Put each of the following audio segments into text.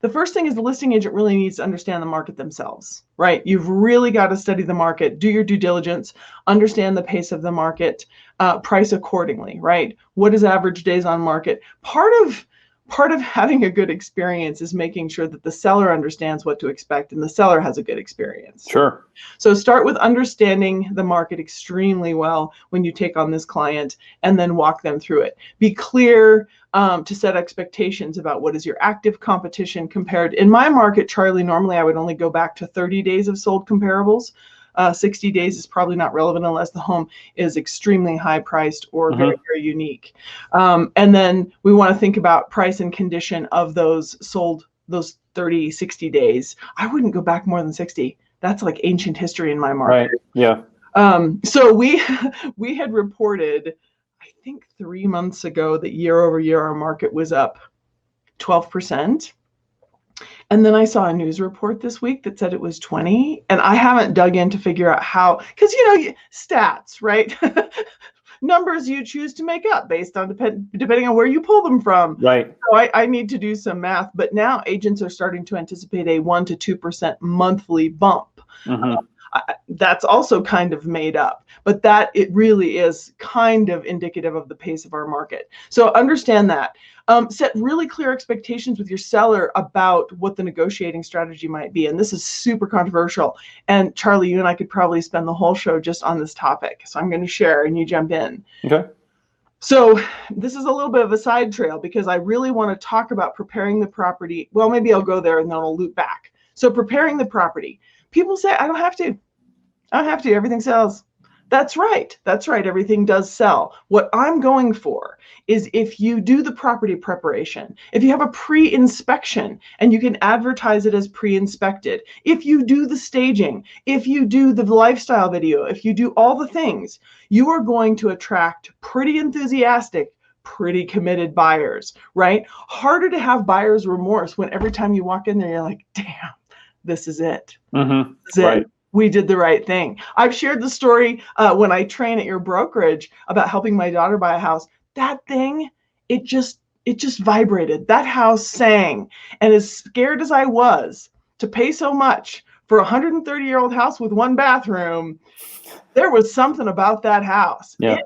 The first thing is the listing agent really needs to understand the market themselves, right? You've really got to study the market, do your due diligence, understand the pace of the market, price accordingly, right? What is average days on market? Part of having a good experience is making sure that the seller understands what to expect and the seller has a good experience. Sure. So start with understanding the market extremely well when you take on this client, and then walk them through it. Be clear to set expectations about what is your active competition compared. In my market, Charlie, normally I would only go back to 30 days of sold comparables. 60 days is probably not relevant unless the home is extremely high priced or very, very unique. And then we want to think about price and condition of those sold, those 30, 60 days. I wouldn't go back more than 60. That's like ancient history in my market. Right. Yeah. So we had reported, I think 3 months ago, that year over year our market was up 12%. And then I saw a news report this week that said it was 20, and I haven't dug in to figure out how, because stats, right? Numbers you choose to make up based on depending on where you pull them from. Right. So I need to do some math, but now agents are starting to anticipate a 1 to 2% monthly bump. That's also kind of made up, but that it really is kind of indicative of the pace of our market. So understand that. Set really clear expectations with your seller about what the negotiating strategy might be. And this is super controversial. And Charlie, you and I could probably spend the whole show just on this topic. So I'm going to share and you jump in. Okay. So this is a little bit of a side trail because I really want to talk about preparing the property. Well, maybe I'll go there and then I'll loop back. So preparing the property. People say, I don't have to. I don't have to. Everything sells. That's right. That's right. Everything does sell. What I'm going for is if you do the property preparation, if you have a pre-inspection and you can advertise it as pre-inspected, if you do the staging, if you do the lifestyle video, if you do all the things, you are going to attract pretty enthusiastic, pretty committed buyers, right? Harder to have buyer's remorse when every time you walk in there, you're like, damn, this is it. This is right. it. We did the right thing. I've shared the story when I train at your brokerage about helping my daughter buy a house. That thing, it just vibrated. That house sang. And as scared as I was to pay so much for a 130-year-old house with 1 bathroom, there was something about that house. Yeah.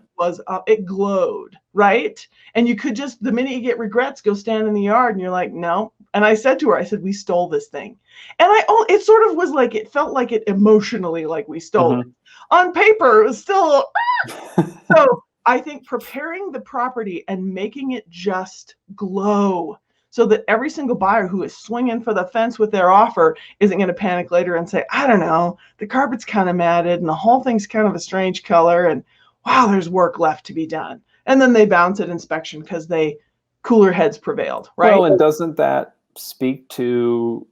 It glowed, right? And you could just, the minute you get regrets, go stand in the yard and you're like, no. And I said to her, I said, we stole this thing. And it sort of was like, it felt like it emotionally, like we stole it. On paper, it was still, so I think preparing the property and making it just glow so that every single buyer who is swinging for the fence with their offer isn't going to panic later and say, I don't know, the carpet's kind of matted and the whole thing's kind of a strange color and wow, there's work left to be done. And then they bounce at inspection because cooler heads prevailed, right? Well, and doesn't that speak to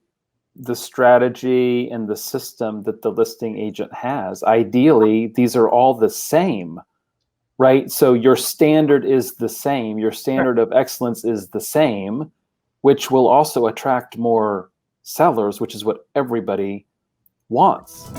the strategy and the system that the listing agent has? Ideally, these are all the same, right? So your standard is the same. Your standard of excellence is the same, which will also attract more sellers, which is what everybody wants.